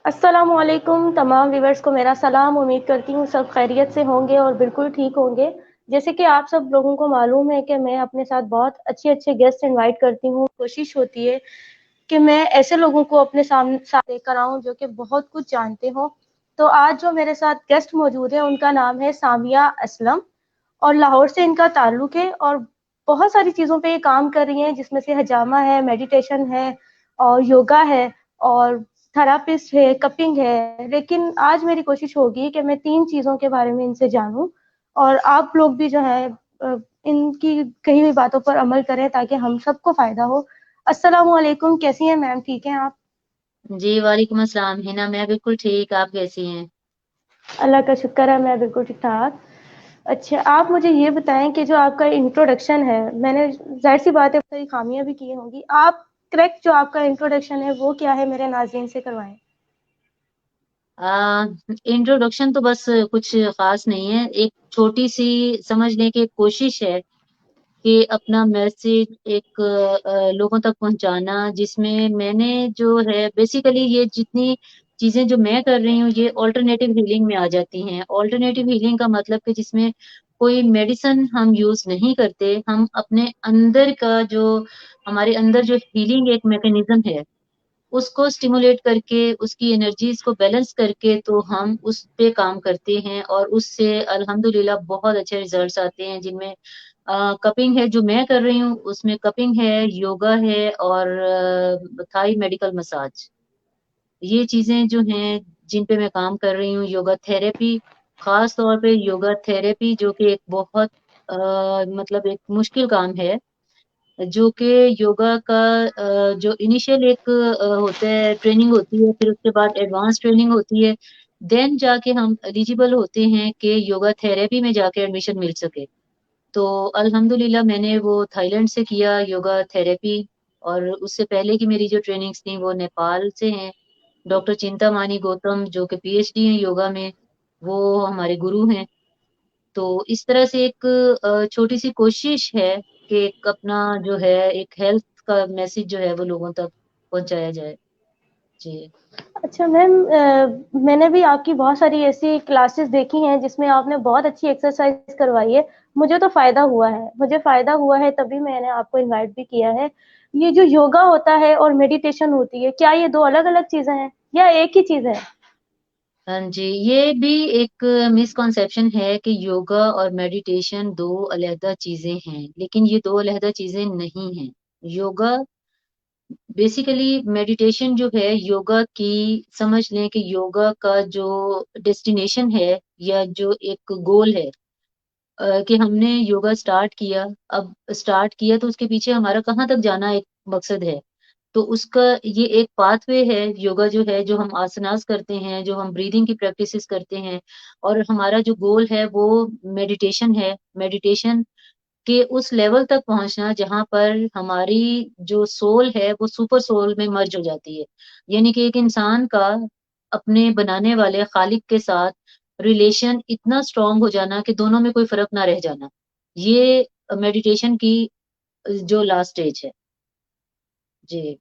अस्सलामुअलैकुम तमाम व्यूवर्स को मेरा सलाम। उम्मीद करती हूँ सब खैरियत से होंगे और बिल्कुल ठीक होंगे। जैसे कि आप सब लोगों को मालूम है कि मैं अपने साथ बहुत अच्छे अच्छे गेस्ट इनवाइट करती हूँ। कोशिश होती है कि मैं ऐसे लोगों को अपने सामने साथ लेकर आऊँ जो कि बहुत कुछ जानते हो। तो आज जो मेरे साथ गेस्ट मौजूद है उनका नाम है सामिया असलम और लाहौर से इनका ताल्लुक है और बहुत सारी चीज़ों पे ये काम कर रही हैं, जिसमें से हजामा है, मेडिटेशन है और योगा है और थेरापिस्ट है, कपिंग है। लेकिन आज मेरी कोशिश होगी कि मैं 3 चीज़ों के बारे में इनसे जानूँ और आप लोग भी जो है इनकी कही हुई बातों पर अमल करें ताकि हम सबको फ़ायदा हो। अस्सलामु अलैकुम, कैसी हैं मैम? ठीक हैं आप? जी वालेकुम अस्सलाम। हिना, मैं बिल्कुल ठीक। आप कैसी हैं? अल्लाह का शुक्र है, मैं बिल्कुल ठीक-ठाक। अच्छा, आप मुझे ये बताएँ कि जो आपका इंट्रोडक्शन है, मैंने ज़ाहिर-सी बात है बहुत सारी खामियाँ भी की होंगी। आप करेक्ट जो आपका इंट्रोडक्शन है वो क्या है मेरे नाज़रीन से करवाएँ? इंट्रोडक्शन तो बस कुछ खास नहीं है। एक छोटी सी समझने की कोशिश है कि अपना मैसेज एक लोगों तक पहुंचाना, जिसमें मैंने जो है बेसिकली ये जितनी चीजें जो मैं कर रही हूँ ये ऑल्टरनेटिव हीलिंग में आ जाती हैं। ऑल्टरनेटिव हीलिंग का मतलब कि जिसमें कोई मेडिसिन हम यूज नहीं करते, हम अपने अंदर का जो हमारे अंदर जो हीलिंग एक मैकेनिज्म है उसको स्टिमुलेट करके उसकी एनर्जीज को बैलेंस करके तो हम उस पे काम करते हैं और उससे अल्हम्दुलिल्लाह बहुत अच्छे रिजल्ट्स आते हैं, जिनमें कपिंग है जो मैं कर रही हूँ, उसमें कपिंग है, योगा है और थाई मेडिकल मसाज। ये चीजें जो हैं जिन पे मैं काम कर रही हूँ। योगा थेरेपी, खास तौर पे योगा थेरेपी जो कि एक बहुत मतलब एक मुश्किल काम है, जो कि योगा का जो इनिशियल एक होता है, ट्रेनिंग होती है, फिर उसके बाद एडवांस ट्रेनिंग होती है, देन जाके हम एलिजिबल होते हैं कि योगा थेरेपी में जाके एडमिशन मिल सके। तो अल्हम्दुलिल्लाह मैंने वो थाईलैंड से किया योगा थेरेपी, और उससे पहले की मेरी जो ट्रेनिंग्स थी वो नेपाल से हैं। डॉक्टर चिंतामणि गौतम जो कि पीएचडी हैं योगा में, वो हमारे गुरु हैं। तो इस तरह से एक छोटी सी कोशिश है कि एक अपना जो है एक हेल्थ का मैसेज जो है वो लोगों तक पहुंचाया जाए। जी। अच्छा मैम, मैंने भी आपकी बहुत सारी ऐसी क्लासेस देखी हैं जिसमें आपने बहुत अच्छी एक्सरसाइज करवाई है। मुझे तो फ़ायदा हुआ है, मुझे फ़ायदा हुआ है तभी मैंने आपको इनवाइट भी किया है। ये जो योगा होता है और मेडिटेशन होती है, क्या ये 2 अलग-अलग चीज़ें हैं या एक ही चीज़ है? हाँ जी, ये भी एक मिसकॉन्सेप्शन है कि योगा और मेडिटेशन दो अलहदा चीजें हैं, लेकिन ये दो अलहदा चीजें नहीं हैं। योगा बेसिकली, मेडिटेशन जो है योगा की, समझ लें कि योगा का जो डेस्टिनेशन है या जो एक गोल है, कि हमने योगा स्टार्ट किया, अब स्टार्ट किया तो उसके पीछे हमारा कहाँ तक जाना एक मकसद है। तो उसका ये एक पाथवे है योगा जो है, जो हम आसनास करते हैं, जो हम ब्रीदिंग की प्रैक्टिसेस करते हैं, और हमारा जो गोल है वो मेडिटेशन है। मेडिटेशन के उस लेवल तक पहुंचना जहां पर हमारी जो सोल है वो सुपर सोल में मर्ज हो जाती है। यानी कि एक इंसान का अपने बनाने वाले खालिक के साथ रिलेशन इतना स्ट्रांग हो जाना कि दोनों में कोई फर्क ना रह जाना। ये मेडिटेशन की जो लास्ट स्टेज है। जी।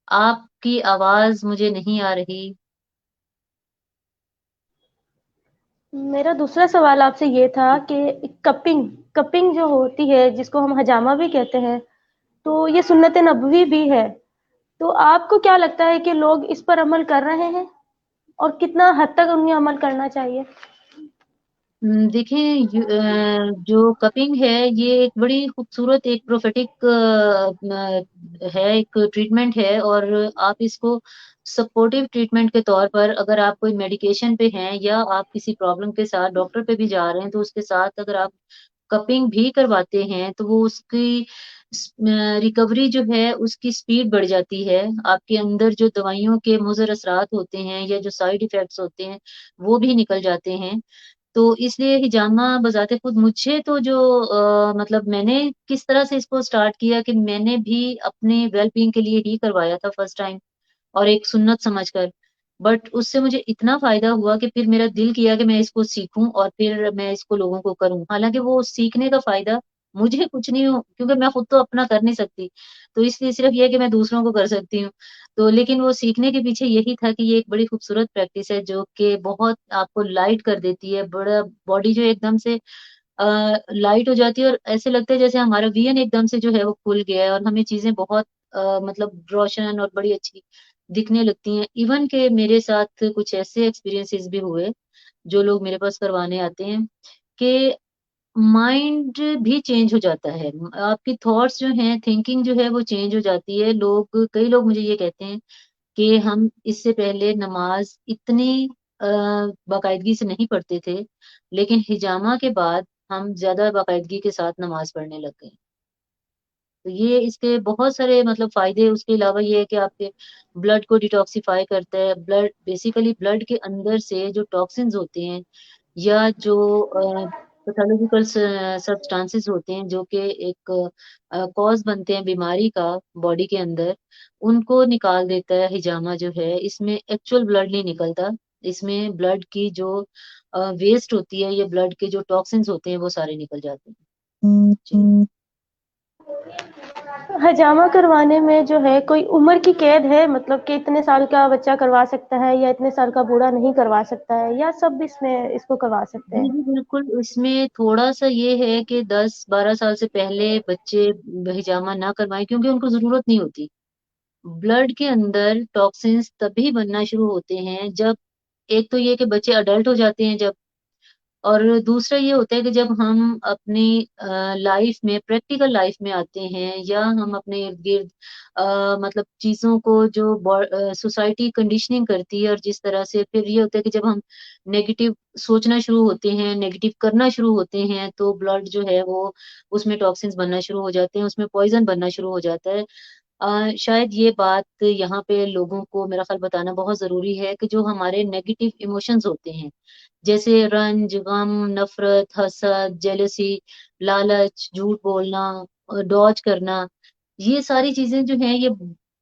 आपकी आवाज मुझे नहीं आ रही। मेरा दूसरा सवाल आपसे ये था कि कपिंग कपिंग जो होती है जिसको हम हजामा भी कहते हैं, तो ये सुन्नत नबवी भी है। तो आपको क्या लगता है कि लोग इस पर अमल कर रहे हैं और कितना हद तक उन्हें अमल करना चाहिए? देखिए, जो कपिंग है ये एक बड़ी खूबसूरत एक प्रोफेटिक है, एक ट्रीटमेंट है, और आप इसको सपोर्टिव ट्रीटमेंट के तौर पर, अगर आप कोई मेडिकेशन पे हैं या आप किसी प्रॉब्लम के साथ डॉक्टर पे भी जा रहे हैं, तो उसके साथ अगर आप कपिंग भी करवाते हैं तो वो उसकी रिकवरी जो है उसकी स्पीड बढ़ जाती है। आपके अंदर जो दवाइयों के मुज़र असरात होते हैं या जो साइड इफेक्ट्स होते हैं वो भी निकल जाते हैं। तो इसलिए हिजामा बज़ाते खुद मुझे तो जो मतलब मैंने किस तरह से इसको स्टार्ट किया कि मैंने भी अपने वेल बीइंग के लिए ही करवाया था फर्स्ट टाइम, और एक सुन्नत समझकर। बट उससे मुझे इतना फ़ायदा हुआ कि फिर मेरा दिल किया कि मैं इसको सीखूँ और फिर मैं इसको लोगों को करूँ। हालाँकि वो सीखने का फ़ायदा मुझे कुछ नहीं हो, क्योंकि मैं खुद तो अपना कर नहीं सकती, तो इसलिए सिर्फ ये है कि मैं दूसरों को कर सकती हूँ। तो लेकिन वो सीखने के पीछे यही था कि ये एक बड़ी खूबसूरत प्रैक्टिस है जो कि बहुत आपको लाइट कर देती है, बड़ा बॉडी जो एकदम से लाइट हो जाती है और ऐसे लगता है जैसे हमारा विजन एकदम से जो है वो खुल गया है और हमें चीज़ें बहुत मतलब रोशन और बड़ी अच्छी दिखने लगती हैं। इवन के मेरे साथ कुछ ऐसे एक्सपीरियंसेस भी हुए, जो लोग मेरे पास करवाने आते हैं, कि माइंड भी चेंज हो जाता है। आपकी थॉट्स जो हैं, थिंकिंग जो है वो चेंज हो जाती है। कई लोग मुझे ये कहते हैं कि हम इससे पहले नमाज़ इतनी अ, बाकायदगी से नहीं पढ़ते थे, लेकिन हिजामा के बाद हम ज़्यादा बाकायदगी के साथ नमाज़ पढ़ने लग गए। तो ये इसके बहुत सारे मतलब फ़ायदे, उसके अलावा ये है कि आपके ब्लड को डिटॉक्सिफ़ाई करता है। ब्लड के अंदर से जो टॉक्सिन्स होते हैं या जो पैथोलॉजिकल सब्सटेंसेस होते हैं जो कि एक कॉज़ बनते हैं बीमारी का बॉडी के अंदर, उनको निकाल देता है हिजामा जो है। इसमें एक्चुअल ब्लड नहीं निकलता, इसमें ब्लड की जो वेस्ट होती है या ब्लड के जो टॉक्सिन्स होते हैं वो सारे निकल जाते हैं। जी। हजामा करवाने में जो है कोई उम्र की कैद है, मतलब कि इतने साल का बच्चा करवा सकता है या इतने साल का बूढ़ा नहीं करवा सकता है, या सब इसमें इसको करवा सकते जी, हैं? जी, बिल्कुल, इसमें थोड़ा-सा ये है कि 10-12 साल से पहले बच्चे हिजामा ना करवाएँ क्योंकि उनको ज़रूरत नहीं होती। ब्लड के अंदर टॉक्सिन्स तभी बनना शुरू होते हैं जब एक तो ये कि बच्चे अडल्ट हो जाते हैं जब, और दूसरा ये होता है कि जब हम अपनी लाइफ में प्रैक्टिकल लाइफ में आते हैं या हम अपने इर्द-गिर्द मतलब चीज़ों को जो सोसाइटी कंडीशनिंग करती है और जिस तरह से फिर ये होता है कि जब हम नेगेटिव सोचना शुरू होते हैं, नेगेटिव करना शुरू होते हैं, तो ब्लड जो है वो उसमें टॉक्सिन्स बनना शुरू हो जाते हैं, उसमें पॉइज़न बनना शुरू हो जाता है। शायद ये बात यहाँ पे लोगों को मेरा ख़्याल बताना बहुत ज़रूरी है कि जो हमारे नेगेटिव इमोशंस होते हैं, जैसे रंज, गम, नफ़रत, हसद, जेलसी, लालच, झूठ बोलना डॉज करना, ये सारी चीज़ें जो हैं ये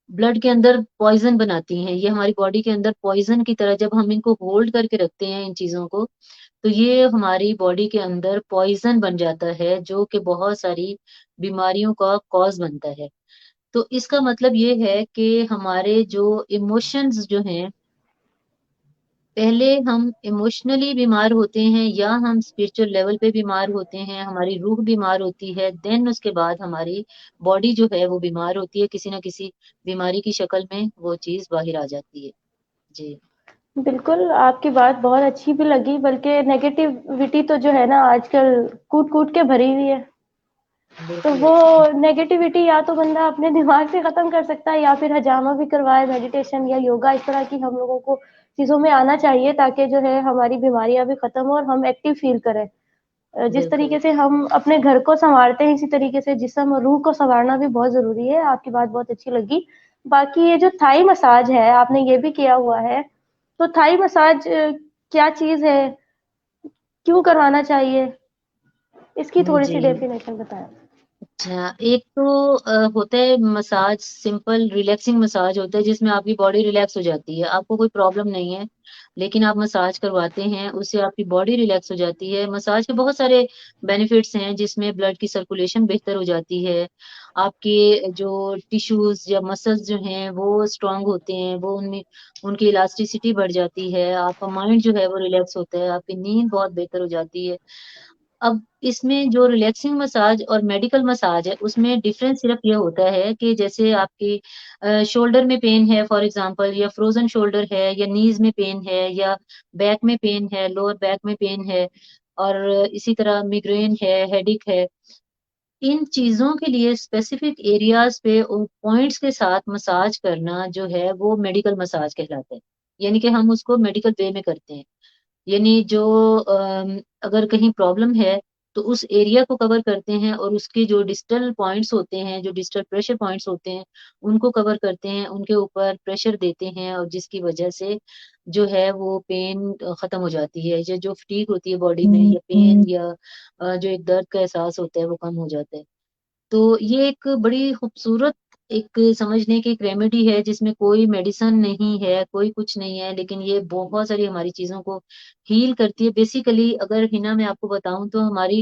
ब्लड के अंदर पॉइज़न बनाती हैं। ये हमारी बॉडी के अंदर पॉइज़न की तरह जब हम इनको होल्ड करके रखते हैं इन चीज़ों को, तो ये हमारी बॉडी के अंदर पॉइज़न बन जाता है जो कि बहुत सारी बीमारियों का कॉज़ बनता है। तो इसका मतलब ये है कि हमारे जो इमोशंस जो हैं, पहले हम इमोशनली बीमार होते हैं या हम स्पिरिचुअल लेवल पे बीमार होते हैं, हमारी रूह बीमार होती है, देन उसके बाद हमारी बॉडी जो है वो बीमार होती है, किसी न किसी बीमारी की शक्ल में वो चीज़ बाहर आ जाती है। जी, बिल्कुल, आपकी बात बहुत अच्छी भी लगी, बल्कि नेगेटिविटी तो जो है ना आजकल कूट-कूट के भरी हुई है। तो बिल्कुल। वो नेगेटिविटी या तो बंदा अपने दिमाग से खत्म कर सकता है या फिर हजामा भी करवाए, मेडिटेशन या योगा, इस तरह की हम लोगों को चीज़ों में आना चाहिए ताकि जो है हमारी बीमारियाँ भी खत्म हो और हम एक्टिव फील करें। जिस बिल्कुल। तरीके से हम अपने घर को सँवारते हैं, इसी तरीके से जिस्म और रूह को सँवारना भी बहुत ज़रूरी है। आपकी बात बहुत अच्छी लगी। बाकी ये जो थाई मसाज है, आपने ये भी किया हुआ है, तो थाई मसाज क्या चीज़ है? क्यों करवाना चाहिए? इसकी जी। थोड़ी-सी डेफिनेशन बताएँ। अच्छा, एक तो होता है मसाज, सिंपल रिलैक्सिंग मसाज होता है जिसमें आपकी बॉडी रिलैक्स हो जाती है। आपको कोई प्रॉब्लम नहीं है, लेकिन आप मसाज करवाते हैं, उससे आपकी बॉडी रिलैक्स हो जाती है। मसाज के बहुत सारे बेनिफिट्स हैं जिसमें ब्लड की सर्कुलेशन बेहतर हो जाती है। आपके जो टिश्यूज़ या मसल्स जो हैं वो स्ट्रॉन्ग होते हैं, वो उनमें उनकी इलास्टिसिटी बढ़ जाती है, आपका माइंड जो है वो रिलैक्स होता है, आपकी नींद बहुत बेहतर हो जाती है। अब इसमें जो रिलैक्सिंग मसाज और मेडिकल मसाज है, उसमें डिफरेंस सिर्फ ये होता है कि जैसे आपकी शोल्डर में पेन है फॉर एग्ज़ाम्पल, या फ्रोज़न शोल्डर है, या नीज़ में पेन है, या बैक में पेन है, लोअर बैक में पेन है, और इसी तरह माइग्रेन है, हेडेक है। इन चीज़ों के लिए स्पेसिफिक एरियाज़ पे उन पॉइंट्स के साथ मसाज करना जो है वो मेडिकल मसाज कहलाता है। यानी कि हम उसको मेडिकल वे में करते हैं। यानी जो अगर कहीं प्रॉब्लम है, तो उस एरिया को कवर करते हैं और उसके जो डिस्टल पॉइंट्स होते हैं, जो डिस्टल प्रेशर पॉइंट्स होते हैं, उनको कवर करते हैं, उनके ऊपर प्रेशर देते हैं और जिसकी वजह से जो है वो पेन खत्म हो जाती है। या जो फटीग होती है बॉडी में, या पेन या जो एक दर्द का एहसास होता है वो कम हो जाता है। तो ये एक बड़ी खूबसूरत एक समझने की एक रेमेडी है जिसमें कोई मेडिसिन नहीं है, कोई कुछ नहीं है, लेकिन ये बहुत सारी हमारी चीज़ों को हील करती है। बेसिकली अगर हिना मैं आपको बताऊँ तो हमारी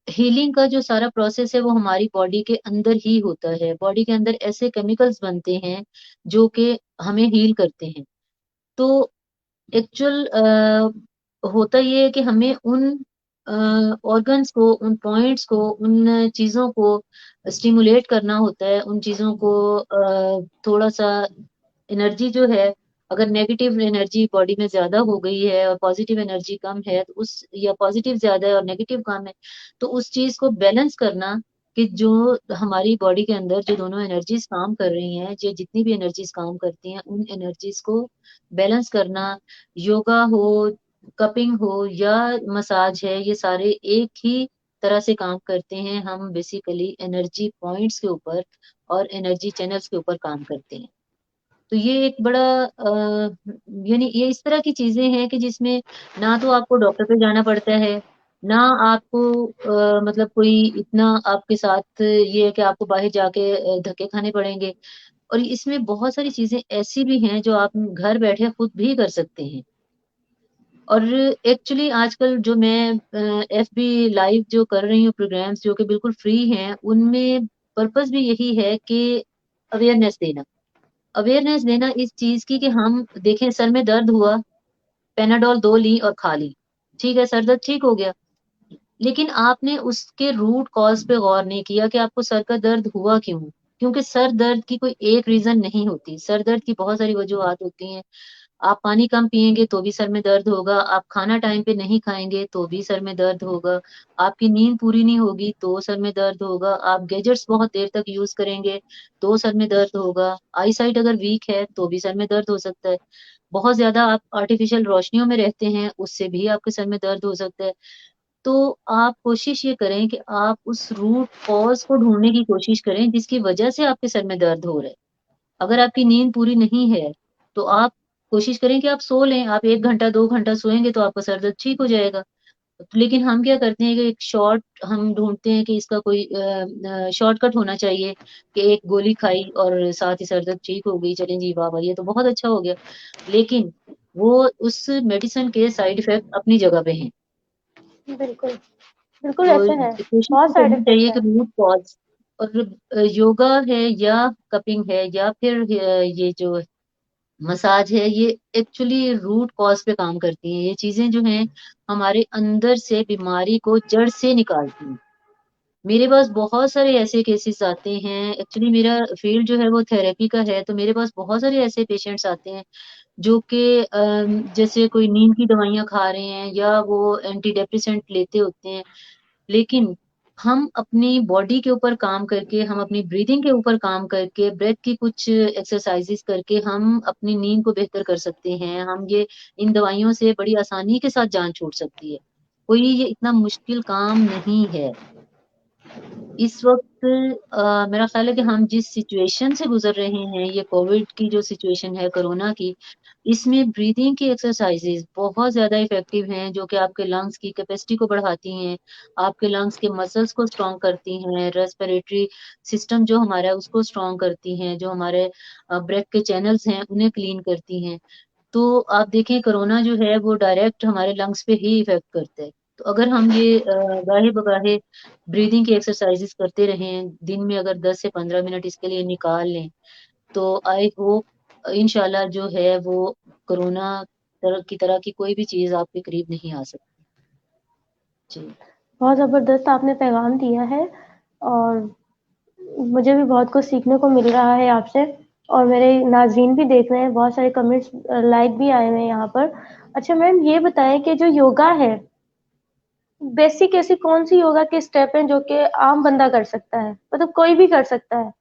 हीलिंग का जो सारा प्रोसेस है वो हमारी बॉडी के अंदर ही होता है। बॉडी के अंदर ऐसे केमिकल्स बनते हैं जो कि हमें हील करते हैं। तो एक्चुअल होता ये है कि हमें उन ऑर्गन्स को, उन पॉइंट्स को, उन चीज़ों को स्टिमुलेट करना होता है, उन चीज़ों को थोड़ा-सा एनर्जी जो है, अगर नेगेटिव एनर्जी बॉडी में ज़्यादा हो गई है और पॉजिटिव एनर्जी कम है, तो उस या पॉजिटिव ज़्यादा है और नेगेटिव कम है, तो उस चीज़ को बैलेंस करना कि जो हमारी बॉडी के अंदर जो दोनों एनर्जीज़ काम कर रही हैं, जो जितनी भी एनर्जीज़ काम करती हैं, उन एनर्जीज़ को बैलेंस करना, योगा हो, कपिंग हो या मसाज है, ये सारे एक ही तरह से काम करते हैं। हम बेसिकली एनर्जी पॉइंट्स के ऊपर और एनर्जी चैनल्स के ऊपर काम करते हैं। तो ये एक बड़ा यानी ये इस तरह की चीज़ें हैं कि जिसमें ना तो आपको डॉक्टर पे जाना पड़ता है, ना आपको मतलब कोई इतना आपके साथ ये है कि आपको बाहर जाके धक्के खाने पड़ेंगे। और इसमें बहुत सारी चीज़ें ऐसी भी हैं जो आप घर बैठे खुद भी कर सकते हैं। और एक्चुअली आजकल जो मैं एफबी लाइव जो कर रही हूँ प्रोग्राम्स जो कि बिल्कुल फ्री हैं, उनमें पर्पस भी यही है कि अवेयरनेस देना। अवेयरनेस देना इस चीज़ की कि हम देखें सर में दर्द हुआ, पैनाडोल 2 ली और खा ली। ठीक है, सर दर्द ठीक हो गया। लेकिन आपने उसके रूट कॉज़ पे गौर नहीं किया कि आपको सर का दर्द हुआ क्यों? क्योंकि सर दर्द की कोई एक रीज़न नहीं होती। सर दर्द की बहुत सारी वजूहात होती हैं। आप पानी कम पिएँगे तो भी सर में दर्द होगा, आप खाना टाइम पे नहीं खाएँगे तो भी सर में दर्द होगा, आपकी नींद पूरी नहीं होगी तो सर में दर्द होगा, आप गैजेट्स बहुत देर तक यूज़ करेंगे तो सर में दर्द होगा, आई साइट अगर वीक है तो भी सर में दर्द हो सकता है। बहुत ज़्यादा आप आर्टिफ़िशियल रोशनियों में रहते हैं, उससे भी आपके सर में दर्द हो सकता है। तो आप कोशिश ये करें कि आप उस रूट कॉज़ को ढूँढने की कोशिश करें जिसकी वजह से आपके सर में दर्द हो रहा है। अगर आपकी नींद पूरी नहीं है, तो आप कोशिश करें कि आप सो लें, आप 1 घंटा, 2 घंटा सोएँगे तो आपका सर दर्द ठीक हो जाएगा। लेकिन हम क्या करते हैं कि एक शॉर्ट हम ढूँढते हैं कि इसका कोई शॉर्टकट होना चाहिए कि एक गोली खाई और साथ ही सर दर्द ठीक हो गई, चलें जी वाह, वाह! ये तो बहुत अच्छा हो गया। लेकिन वो उस मेडिसिन के साइड इफ़ेक्ट अपनी जगह पे हैं। बिल्कुल, बिल्कुल तो ऐसा है। कोशिश बहुत ये साइड करनी इफ़ेक्ट्स चाहिए कि हैं। रूट कॉज़ और योगा है या कपिंग है या फिर ये जो मसाज है, ये एक्चुअली रूट कॉज़ पे काम करती हैं। ये चीज़ें जो हैं, हमारे अंदर से बीमारी को जड़ से निकालती हैं। मेरे पास बहुत सारे ऐसे केसेस आते हैं, एक्चुअली मेरा फ़ील्ड जो है वो थेरेपी का है, तो मेरे पास बहुत सारे ऐसे पेशेंट्स आते हैं, जो कि जैसे कोई नींद की दवाइयाँ खा रहे हैं या वो एंटी डिप्रेसेंट लेते होते हैं। लेकिन हम अपनी बॉडी के ऊपर काम करके, हम अपनी ब्रीथिंग के ऊपर काम करके, ब्रेथ की कुछ एक्सरसाइज़ेज़ करके हम अपनी नींद को बेहतर कर सकते हैं। हम ये इन दवाइयों से बड़ी आसानी के साथ जान छूट सकती है। कोई ये इतना मुश्किल काम नहीं है। इस वक़्त मेरा ख़्याल है कि हम जिस सिचुएशन से गुज़र रहे हैं, ये कोविड की जो सिचुएशन है, कोरोना की, इसमें ब्रीथिंग की एक्सरसाइज़ेज़ बहुत ज़्यादा इफ़ेक्टिव हैं, जो कि आपके लंग्स की कैपेसिटी को बढ़ाती हैं, आपके लंग्स के मसल्स को स्ट्रॉन्ग करती हैं, रेस्पिरेटरी सिस्टम जो हमारा है, उसको स्ट्रॉन्ग करती हैं, जो हमारे ब्रेथ के चैनल्स हैं, उन्हें क्लीन करती हैं। तो आप देखें कोरोना जो है वो डायरेक्ट हमारे लंग्स पे ही इफ़ेक्ट करता है। तो अगर हम ये गाहे-बगाहे ब्रीथिंग की एक्सरसाइज़ेज़ करते रहें, दिन में अगर 10 से 15 मिनट इसके लिए निकाल लें, तो आई होप इंशाल्लाह जो है वो कोरोना तरह की कोई भी चीज़ आपके करीब नहीं आ सकती। जी। बहुत ज़बरदस्त आपने पैगाम दिया है और मुझे भी बहुत कुछ सीखने को मिल रहा है आपसे और मेरे नाज़रीन भी देख रहे हैं, बहुत सारे कमेंट्स लाइक भी आए हुए हैं यहाँ पर। अच्छा मैम ये बताएँ कि जो योगा है, बेसिक ऐसी कौन-सी योगा के स्टेप हैं जो कि आम बंदा कर सकता है? मतलब कोई भी कर सकता है?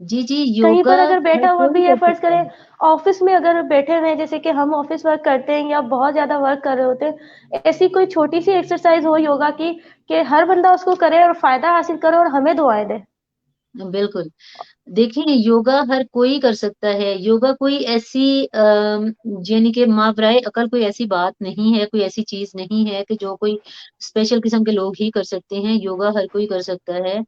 जी, जी, कहीं योगा पर अगर हर बैठा हुआ कोई भी है, कर फ़र्ज़ सकता करें है। ऑफ़िस में अगर बैठे हुए हैं, जैसे कि हम ऑफ़िस वर्क करते हैं या बहुत ज़्यादा वर्क कर रहे होते हैं, ऐसी कोई छोटी-सी एक्सरसाइज़ हो योगा की कि हर बंदा उसको करे और फ़ायदा हासिल करे और हमें दुआएँ दे? बिल्कुल। देखिए, योगा हर कोई कर सकता है। योगा कोई ऐसी यानी कि मावराए अकल कोई ऐसी बात नहीं है, कोई ऐसी चीज़ नहीं है कि जो कोई स्पेशल किस्म के लोग ही कर सकते हैं, योगा हर कोई कर सकता है।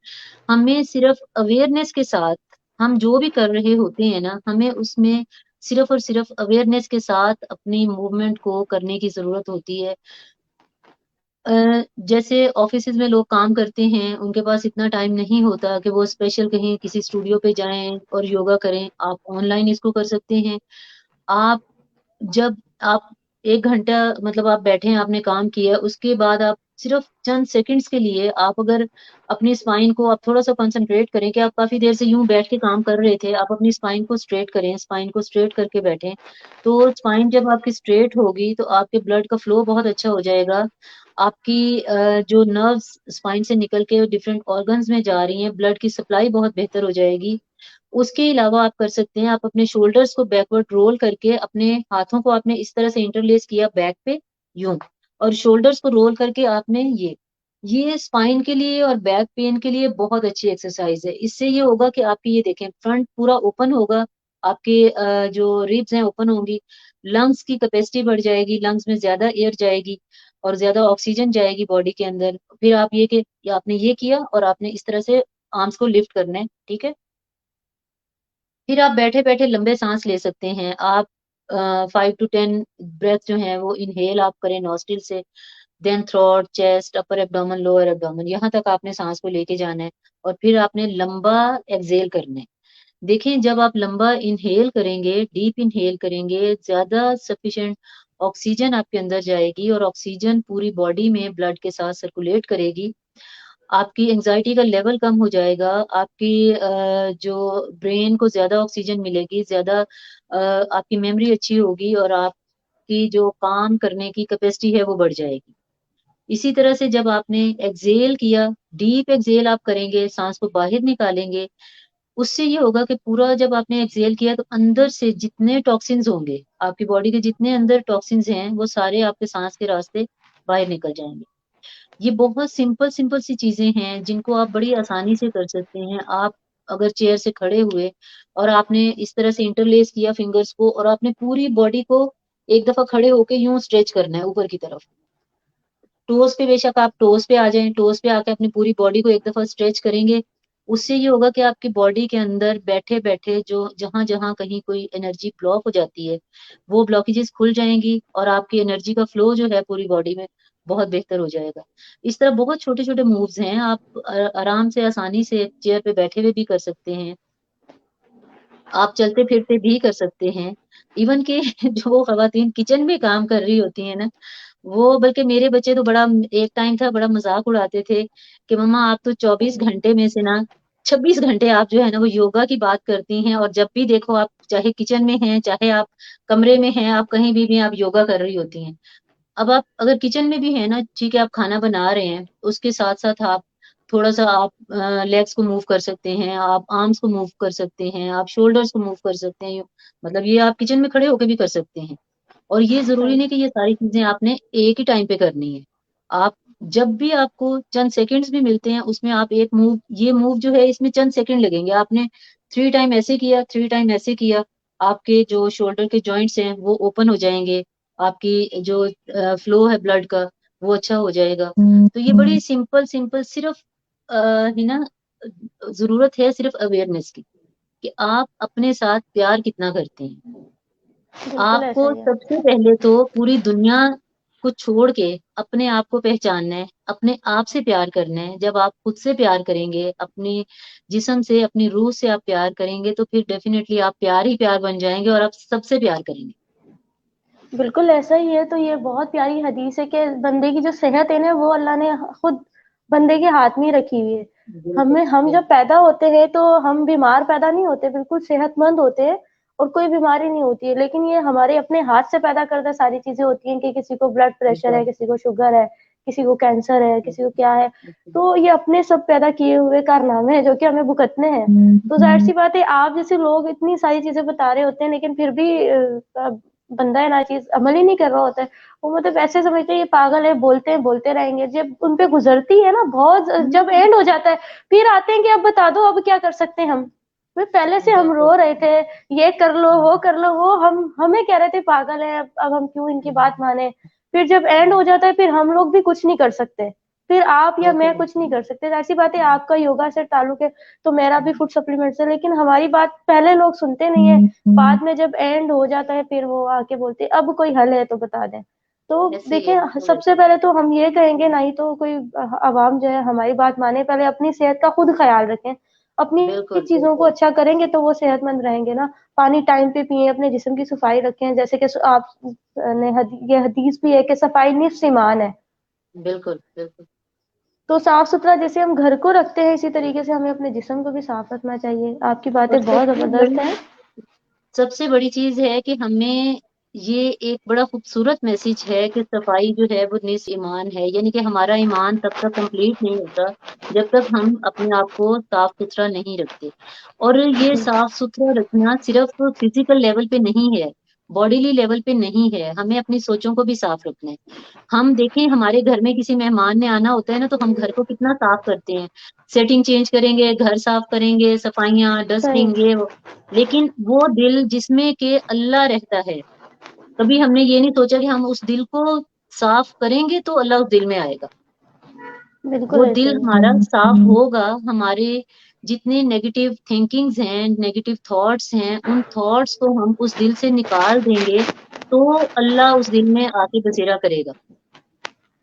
हमें सिर्फ़ अवेयरनेस के साथ हम जो भी कर रहे होते हैं ना, हमें उसमें सिर्फ़ और सिर्फ़ अवेयरनेस के साथ अपनी मूवमेंट को करने की ज़रूरत होती है। जैसे ऑफिसेज में लोग काम करते हैं, उनके पास इतना टाइम नहीं होता कि वो स्पेशल कहीं किसी स्टूडियो पे जाएं और योगा करें। आप ऑनलाइन इसको कर सकते हैं। आप जब आप 1 घंटा मतलब आप बैठे हैं, आपने काम किया, उसके बाद आप सिर्फ चंद सेकंड्स के लिए आप अगर अपनी स्पाइन को आप थोड़ा सा कंसंट्रेट करें कि आप काफी देर से यूं बैठ के काम कर रहे थे, आप अपनी स्पाइन को स्ट्रेट करें, स्पाइन को स्ट्रेट करके बैठें। तो स्पाइन जब आपकी स्ट्रेट होगी तो आपके ब्लड का फ्लो बहुत अच्छा हो जाएगा। आपकी जो नर्व्स स्पाइन से निकल के डिफरेंट ऑर्गन्स में जा रही हैं, ब्लड की सप्लाई बहुत बेहतर हो जाएगी। उसके अलावा आप कर सकते हैं, आप अपने शोल्डर्स को बैकवर्ड रोल करके अपने हाथों को आपने इस तरह से इंटरलेस किया बैक पे यूं, और शोल्डर्स को रोल करके आपने ये स्पाइन के लिए और बैक पेन के लिए बहुत अच्छी एक्सरसाइज है। इससे ये होगा कि आपकी ये देखें फ्रंट पूरा ओपन होगा, आपके जो रिब्स हैं ओपन होंगी, लंग्स की कैपेसिटी बढ़ जाएगी, लंग्स में ज्यादा एयर जाएगी और ज्यादा ऑक्सीजन जाएगी बॉडी के अंदर। फिर आप आपने ये किया और आपने इस तरह से आर्म्स को लिफ्ट करना है, ठीक है। फिर आप बैठे बैठे लंबे सांस ले सकते हैं। आप 5 to 10 ब्रेथ जो है वो इनहेल आप करें नॉस्ट्रिल से, then throat, chest, upper abdomen, lower abdomen, यहाँ तक आपने सांस को लेके जाना है। और फिर आपने लंबा एक्सेल करना है। देखें जब आप लंबा इनहेल करेंगे, डीप इनहेल करेंगे, ज्यादा सफिशिएंट ऑक्सीजन आपके अंदर जाएगी और ऑक्सीजन पूरी बॉडी में ब्लड के साथ सर्कुलेट करेगी। आपकी एंजाइटी का लेवल कम हो जाएगा, आपकी जो ब्रेन को ज्यादा ऑक्सीजन मिलेगी, ज्यादा आपकी मेमोरी अच्छी होगी और आपकी जो काम करने की कैपेसिटी है वो बढ़ जाएगी। इसी तरह से जब आपने एक्सेल किया, डीप एक्सेल आप करेंगे, सांस को बाहर निकालेंगे, उससे ये होगा कि पूरा जब आपने एक्सेल किया तो अंदर से जितने टॉक्सिन्स होंगे, आपकी बॉडी के जितने अंदर टॉक्सिन्स हैं वो सारे आपके सांस के रास्ते बाहर निकल जाएंगे। ये बहुत सिंपल सिंपल सी चीजें हैं जिनको आप बड़ी आसानी से कर सकते हैं। आप अगर चेयर से खड़े हुए और आपने इस तरह से इंटरलेस किया फिंगर्स को और आपने पूरी बॉडी को एक दफा खड़े होके यूं स्ट्रेच करना है ऊपर की तरफ। टोस पे बेशक आप टोस पे आ जाएं, टोस पे आके अपनी पूरी बॉडी को एक दफा स्ट्रेच करेंगे। उससे ये होगा कि आपकी बॉडी के अंदर बैठे बैठे जो जहां जहां कहीं कोई एनर्जी ब्लॉक हो जाती है वो ब्लॉकेजेस खुल जाएंगी और आपकी एनर्जी का फ्लो जो है पूरी बॉडी में बहुत बेहतर हो जाएगा। इस तरह बहुत छोटे छोटे मूव्स हैं, आप आराम से आसानी से चेयर पे बैठे हुए भी कर सकते हैं। आप चलते फिरते भी कर सकते हैं। इवन कि जो वो खवातीन किचन में काम कर रही होती है ना, वो बल्कि मेरे बच्चे तो बड़ा, एक टाइम था बड़ा मजाक उड़ाते थे कि मम्मा आप तो 24 घंटे में से ना 26 घंटे आप जो है ना वो योगा की बात करती हैं, और जब भी देखो आप चाहे किचन में हैं चाहे आप कमरे में हैं, आप कहीं भी आप योगा कर रही होती हैं। अब आप अगर किचन में भी है ना, ठीक है, आप खाना बना रहे हैं, उसके साथ साथ आप थोड़ा सा आप लेग्स को मूव कर सकते हैं, आप आर्म्स को मूव कर सकते हैं, आप शोल्डर्स को मूव कर सकते हैं। मतलब ये आप किचन में खड़े होकर भी कर सकते हैं। और ये जरूरी सही। नहीं कि ये सारी चीजें आपने एक ही टाइम पे करनी है। आप जब भी आपको चंद सेकंड्स भी मिलते हैं उसमें आप एक मूव, ये मूव जो है इसमें चंद सेकंड लगेंगे, आपने 3 टाइम ऐसे किया, 3 टाइम ऐसे किया, आपके जो शोल्डर के जॉइंट्स हैं वो ओपन हो जाएंगे, आपकी जो फ्लो है ब्लड का वो अच्छा हो जाएगा। तो ये बड़ी सिंपल सिंपल सिर्फ है ना, जरूरत है सिर्फ अवेयरनेस की कि आप अपने साथ प्यार कितना करते हैं। बिल्कुल आपको ऐसा ही है। सबसे पहले तो पूरी दुनिया को छोड़ के अपने आप को पहचानना है, अपने आप से प्यार करना है। जब आप खुद से प्यार करेंगे, अपने जिस्म से अपनी रूह से आप प्यार करेंगे तो फिर डेफिनेटली आप प्यार ही प्यार बन जाएंगे और आप सबसे प्यार करेंगे। बिल्कुल ऐसा ही है। तो ये बहुत प्यारी हदीस है कि बंदे की जो सेहत है ना वो अल्लाह ने खुद बंदे के हाथ में ही रखी हुई है। बिल्कुल हम जब बिल्कुल। पैदा होते हैं तो हम बीमार पैदा नहीं होते, बिल्कुल सेहतमंद होते हैं और कोई बीमारी नहीं होती है। लेकिन ये हमारे अपने हाथ से पैदा करदा सारी चीजें होती हैं कि किसी को ब्लड प्रेशर है, बिल्कुल किसी को शुगर है, किसी को कैंसर है, किसी को क्या है। बिल्कुल। तो ये अपने सब पैदा किए हुए कारनामे हैं जो कि हमें भुगतने हैं। तो जाहिर सी बात है आप जैसे लोग इतनी सारी चीजें बता रहे होते हैं लेकिन फिर भी बंदा है ना चीज अमल ही नहीं कर रहा होता है। वो मतलब ऐसे समझते हैं ये पागल है, बोलते रहेंगे। जब उन पे गुजरती है ना बहुत, जब एंड हो जाता है फिर आते हैं कि अब बता दो अब क्या कर सकते हैं हम। भाई पहले से हम रो बिल्कुल रहे थे, ये कर लो वो कर लो, वो हम हमें कह रहे थे पागल है, अब हम क्यों इनकी बात माने। फिर जब एंड हो जाता है फिर हम लोग भी कुछ नहीं कर सकते। फिर आप या मैं बिल्कुल कुछ नहीं कर सकते। ऐसी बात है आपका योगा से ताल्लुक है तो मेरा भी फूड सप्लीमेंट से, लेकिन हमारी बात पहले लोग सुनते नहीं है। बाद में जब एंड हो जाता है फिर वो आके बोलते अब कोई हल है तो बता दें। तो ऐसे ही है, देखें, बिल्कुल सबसे ऐसे। पहले तो हम ये कहेंगे, ना ही तो कोई आवाम जो है हमारी बात माने, पहले अपनी सेहत का खुद ख्याल रखें। अपनी बिल्कुल चीजों को बिल्कुल अच्छा करेंगे तो वो सेहतमंद रहेंगे ना। पानी टाइम पे पिए, अपने जिस्म की सफाई रखें, जैसे कि आप ने ये हदीस भी है कि सफाई निस्फ ईमान है। बिल्कुल बिल्कुल। तो साफ सुथरा जैसे हम घर को रखते हैं, इसी तरीके से हमें अपने जिस्म को भी साफ रखना चाहिए। आपकी और बातें बहुत जबरदस्त हैं। सबसे बड़ी चीज है कि हमें ये एक बड़ा खूबसूरत मैसेज है कि सफाई जो है वो निस ईमान है, यानी कि हमारा ईमान तब तक कंप्लीट नहीं होता जब तक हम अपने आप को साफ सुथरा नहीं रखते। और ये साफ सुथरा रखना सिर्फ फिजिकल लेवल पे नहीं है, बॉडीली लेवल पे नहीं है, हमें अपनी सोचों को भी साफ रखना है। हम देखें, हमारे घर में किसी मेहमान ने आना होता है ना, तो हम घर को कितना साफ करते हैं, सेटिंग चेंज करेंगे, घर साफ करेंगे, सफाइयाँ, सही। डस्टिंग, ये वो। लेकिन वो दिल जिसमें के अल्लाह रहता है, कभी हमने ये नहीं सोचा कि हम उस दिल को साफ करेंगे तो अल्लाह उस दिल में आएगा। बिल्कुल वो ऐसे दिल ही है। हमारा साफ होगा, हमारे जितने नेगेटिव थिंकिंग्स हैं, नेगेटिव थॉट्स हैं, उन थॉट्स को हम उस दिल से निकाल देंगे तो अल्लाह उस दिल में आके बसेरा करेगा।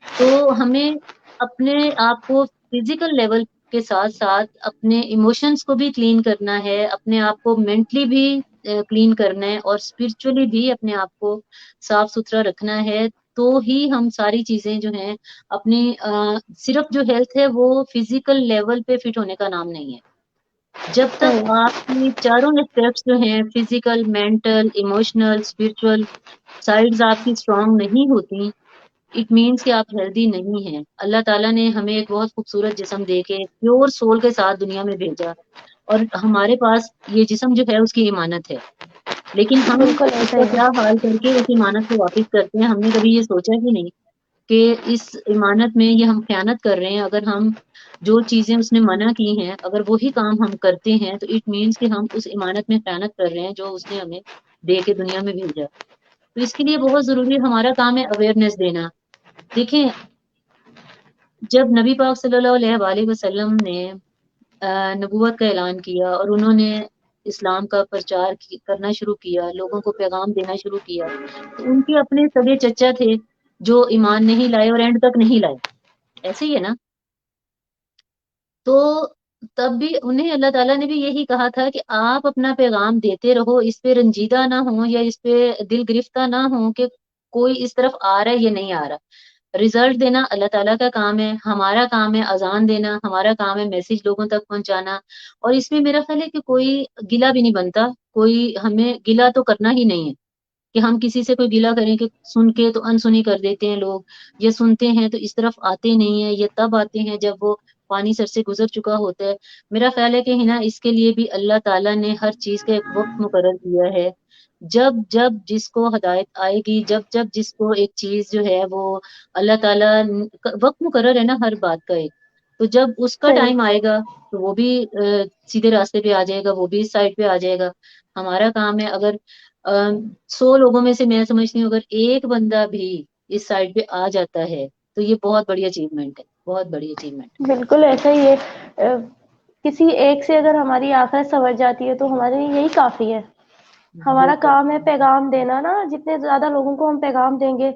तो हमें अपने आप को फिजिकल लेवल के साथ साथ अपने इमोशंस को भी क्लीन करना है, अपने आप को मेंटली भी क्लीन करना है, और स्पिरिचुअली भी अपने आप को साफ सुथरा रखना है। तो ही हम सारी चीजें जो हैं अपनी सिर्फ जो हेल्थ है वो फिजिकल लेवल पे फिट होने का नाम नहीं है। जब तक सही। आपकी चारों स्टेप्स जो हैं, physical, mental, emotional, spiritual sides आपकी स्ट्रांग नहीं होती, इट मीन्स कि आप हेल्दी नहीं हैं। अल्लाह ताला ने हमें एक बहुत खूबसूरत जिस्म दे के प्योर सोल के साथ दुनिया में भेजा, और हमारे पास ये जिस्म जो है उसकी इमानत है। लेकिन हम बिल्कुल ऐसा उसका ही है। क्या हाल करके उस इमानत को वापस करते हैं, हमने कभी ये सोचा ही नहीं कि इस इमानत में ये हम खयानत कर रहे हैं। अगर हम जो चीजें उसने मना की हैं, अगर वही काम हम करते हैं, तो इट मीन्स कि हम उस इमानत में खयानत कर रहे हैं जो उसने हमें दे के दुनिया में भेजा। तो इसके लिए बहुत जरूरी हमारा काम है अवेयरनेस देना। देखें, जब नबी पाक सल्लल्लाहु अलैहि वसल्लम ने नबूवत का ऐलान किया और उन्होंने इस्लाम का प्रचार करना शुरू किया, लोगों को पैगाम देना शुरू किया, तो उनके अपने सगे चचा थे जो ईमान नहीं लाए और एंड तक नहीं लाए। ऐसे ही है ना। तो तब भी उन्हें अल्लाह ताला ने भी यही कहा था कि आप अपना पैगाम देते रहो, इस पे रंजीदा ना हो या इस पे दिल गिरफ्ता ना हो कि कोई इस तरफ आ रहा है या नहीं आ रहा। रिजल्ट देना अल्लाह ताला का काम है, हमारा काम है अजान देना, हमारा काम है मैसेज लोगों तक पहुंचाना। और इसमें मेरा ख्याल है कि कोई गिला भी नहीं बनता, कोई हमें गिला तो करना ही नहीं है कि हम किसी से कोई गिला करें कि सुन के तो अनसुनी कर देते हैं लोग, या सुनते हैं तो इस तरफ आते नहीं है, ये तब आते हैं जब वो पानी सर से गुजर चुका होता है। मेरा ख्याल है कि है ना, इसके लिए भी अल्लाह ताला ने हर चीज का एक वक्त मुकर्रर किया है। जब जब जिसको हदायत आएगी, जब जब जिसको एक चीज जो है वो अल्लाह ताला वक्त मुकर्रर है ना हर बात का एक। तो जब उसका सही। टाइम आएगा तो वो भी सीधे रास्ते पे आ जाएगा, वो भी इस साइड पे आ जाएगा। हमारा काम है, अगर 100 लोगों में से मैं समझती हूँ अगर एक बंदा भी इस साइड पे आ जाता है तो ये बहुत बड़ी अचीवमेंट है, बहुत बड़ी अचीवमेंट। बिल्कुल ऐसा ही है। किसी एक से अगर हमारी आखिरत संवर जाती है तो हमारे लिए यही काफी है। हमारा बिल्कुल काम है पैगाम देना ना, जितने ज्यादा लोगों को हम पैगाम देंगे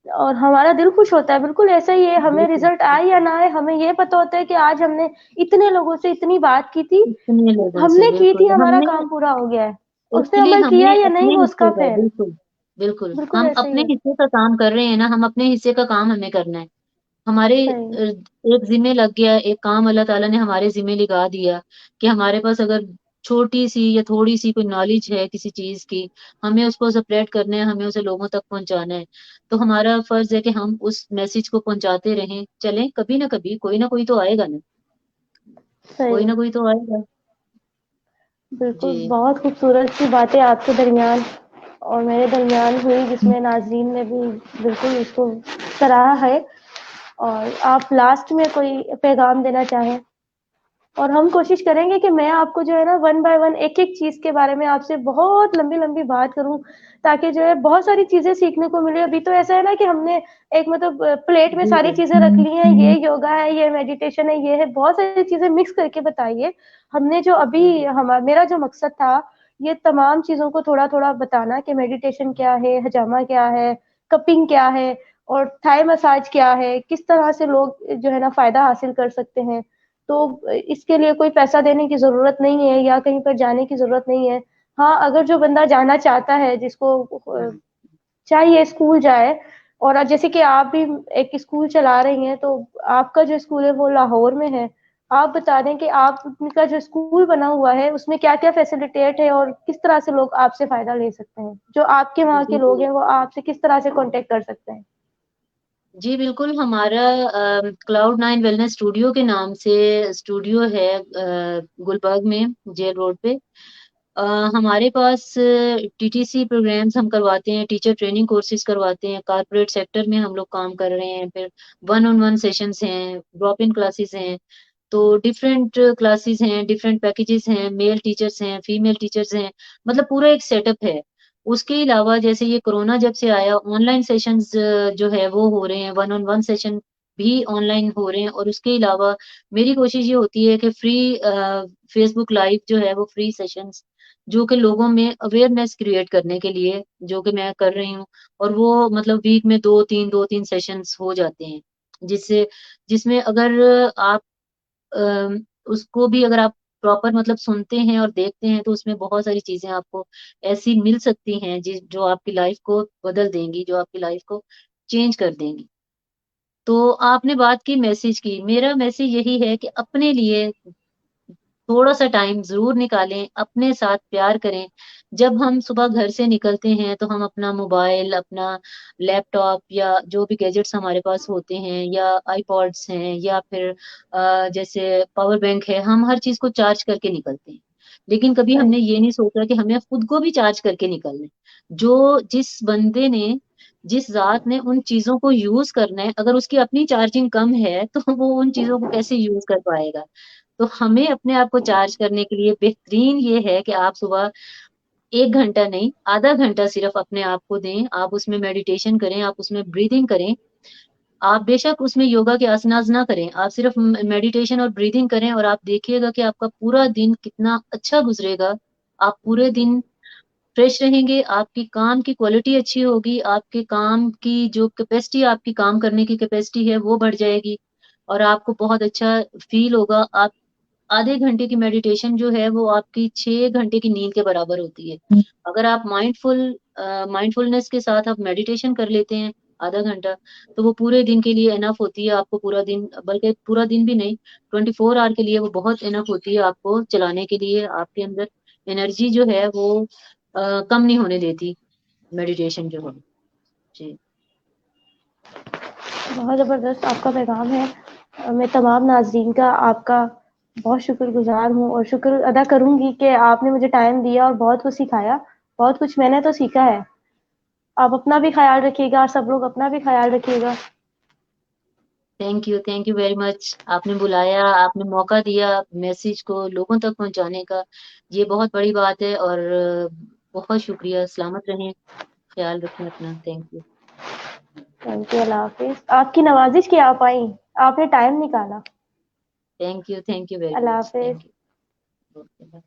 और हमारा दिल खुश होता है। बिल्कुल ऐसा ही है, हमें बिल्कुल रिजल्ट आए या ना आए, हमें ये पता होता है कि आज हमने इतने लोगों से इतनी बात की थी, इतने लोगों से, हमने की थी, बिल्कुल हमारा हमने काम पूरा हो गया है। उसने एक्चुअली अमल किया हमने या नहीं अपने वो उसका हिस्से का, फेर। बिल्कुल बिल्कुल बिल्कुल हम ऐसा ही अपने है। हिस्से का काम कर रहे हैं ना, हम अपने हिस्से का काम हमें करना है। हमारे सही। एक जिम्मे लग गया, एक काम अल्लाह ताला ने हमारे जिम्मे लगा दिया कि हमारे पास अगर छोटी सी या थोड़ी सी कोई नॉलेज है किसी चीज की, हमें उसको स्प्रेड करना है, हमें उसे लोगों तक पहुंचाना है। तो हमारा फर्ज है कि हम उस मैसेज को पहुंचाते रहें, चलें, कभी ना कोई तो आएगा ना, कोई सही। ना कोई तो आएगा। बिल्कुल, जी बहुत खूबसूरत सी बातें आपके दरमियान और मेरे दरमियान हुई, जिसमें नाजरीन ने भी बिल्कुल उसको सराहा है। और आप लास्ट में कोई पैगाम देना चाहें? और हम कोशिश करेंगे कि मैं आपको जो है ना वन बाय वन एक एक चीज के बारे में आपसे बहुत लंबी लंबी बात करूं, ताकि जो है बहुत सारी चीजें सीखने को मिले। अभी तो ऐसा है ना कि हमने एक मतलब प्लेट में जी सारी जी चीजें रख ली हैं, ये योगा है, ये मेडिटेशन है, ये है, बहुत सारी चीजें मिक्स करके बताइए। हमने जो अभी मेरा जो मकसद था, ये तमाम चीजों को थोड़ा थोड़ा बताना कि मेडिटेशन क्या है, हजामा क्या है, कपिंग क्या है और थाई मसाज क्या है, किस तरह से लोग जो है ना फायदा हासिल कर सकते हैं। तो इसके लिए कोई पैसा देने की जरूरत नहीं है या कहीं पर जाने की जरूरत नहीं है। हाँ, अगर जो बंदा जाना चाहता है, जिसको चाहिए स्कूल जाए। और जैसे कि आप भी एक स्कूल चला रही हैं, तो आपका जो स्कूल है वो लाहौर में है। आप बता दें कि आपका जो स्कूल बना हुआ है उसमें क्या क्या फैसिलिटेट है और किस तरह से लोग आपसे फायदा ले सकते हैं, जो आपके वहाँ के जी लोग हैं वो आपसे किस तरह से कांटेक्ट कर सकते हैं। जी बिल्कुल, हमारा क्लाउड 9 वेलनेस स्टूडियो के नाम से स्टूडियो है गुलबर्ग में, जेल रोड पे। अ, हमारे पास टीटीसी प्रोग्राम्स हम करवाते हैं, टीचर ट्रेनिंग कोर्सेज करवाते हैं, कारपोरेट सेक्टर में हम लोग काम कर रहे हैं, फिर वन ऑन वन सेशंस हैं, ड्रॉप इन क्लासेस हैं। तो डिफरेंट क्लासेस हैं, डिफरेंट पैकेजेस हैं, मेल टीचर्स हैं, फीमेल टीचर्स हैं, मतलब पूरा एक सेटअप है। उसके अलावा जैसे ये कोरोना जब से आया, ऑनलाइन सेशंस जो है वो हो रहे हैं, वन ऑन वन सेशन भी ऑनलाइन हो रहे हैं। और उसके अलावा मेरी कोशिश ये होती है कि फ्री फेसबुक लाइव जो है वो फ्री सेशंस जो कि लोगों में अवेयरनेस क्रिएट करने के लिए जो कि मैं कर रही हूँ। और वो मतलब वीक में दो तीन सेशंस हो जाते हैं, जिससे जिसमें अगर आप उसको भी अगर आप प्रॉपर मतलब सुनते हैं और देखते हैं तो उसमें बहुत सारी चीजें आपको ऐसी मिल सकती हैं जो आपकी लाइफ को बदल देंगी, जो आपकी लाइफ को चेंज कर देंगी। तो आपने बात की मैसेज की, मेरा मैसेज यही है कि अपने लिए थोड़ा-सा टाइम ज़रूर निकालें, अपने साथ प्यार करें। जब हम सुबह घर से निकलते हैं, तो हम अपना मोबाइल, अपना लैपटॉप या जो भी गैजेट्स हमारे पास होते हैं या आइपॉड्स हैं या फिर जैसे पावर बैंक है, हम हर चीज़ को चार्ज करके निकलते हैं। लेकिन कभी हाँ हमने जी। ये नहीं सोचा कि हमें खुद को भी चार्ज करके निकलना है। जिस बंदे ने, जिस ज़ात ने उन चीज़ों को यूज़ करना है, अगर उसकी अपनी चार्जिंग कम है, तो वो उन चीज़ों को कैसे यूज़ कर पाएगा? तो हमें अपने आप को चार्ज करने के लिए बेहतरीन ये है कि आप सुबह 1 घंटा नहीं, आधा घंटा सिर्फ़ अपने आप को दें। आप उसमें मेडिटेशन करें, आप उसमें ब्रीथिंग करें। आप बेशक उसमें योगा के आसनास ना करें, आप सिर्फ़ मेडिटेशन और ब्रीथिंग करें और आप देखिएगा कि आपका पूरा दिन कितना अच्छा गुज़रेगा। आप पूरे दिन फ्रेश रहेंगे, आपकी काम की क्वालिटी अच्छी होगी, आपके काम की जो कैपेसिटी आपकी काम करने की कैपेसिटी है, वो बढ़ जाएगी और आपको बहुत अच्छा फ़ील होगा। आप आधे घंटे की मेडिटेशन जो है वो आपकी 6 घंटे की नींद के बराबर होती है। अगर आप माइंडफुलनेस के साथ आप मेडिटेशन कर लेते हैं आधा घंटा, तो वो पूरे दिन के लिए इनफ होती है। आपको पूरा दिन, बल्कि पूरा दिन भी नहीं, 24 आवर के लिए वो बहुत इनफ होती है आपको चलाने के लिए। आपके अंदर एनर्जी जो है वो कम नहीं होने देती मेडिटेशन जो है। जी। बहुत ज़बरदस्त आपका पैगाम है। मैं तमाम नाज़रीन का आपका बहुत शुक्रगुज़ार हूँ और शुक्र अदा करूँगी कि आपने मुझे टाइम दिया और बहुत कुछ सिखाया। बहुत कुछ मैंने तो सीखा है। आप अपना भी ख़्याल रखिएगा और सब लोग अपना भी ख़्याल रखिएगा। Thank you very much. आपने बुलाया, आपने मौका दिया मैसेज को लोगों तक पहुँचाने का, ये बहुत बड़ी बात है और बहुत शुक्रिया। सलामत रहें, ख़्याल रखें अपना। Thank you. Thank you, Allah हाफ़िज़। आपकी नवाज़िश की आप आईं, आपने टाइम निकाला। Thank you very Allah much. हाफ़िज़। Thank you. Okay, bye.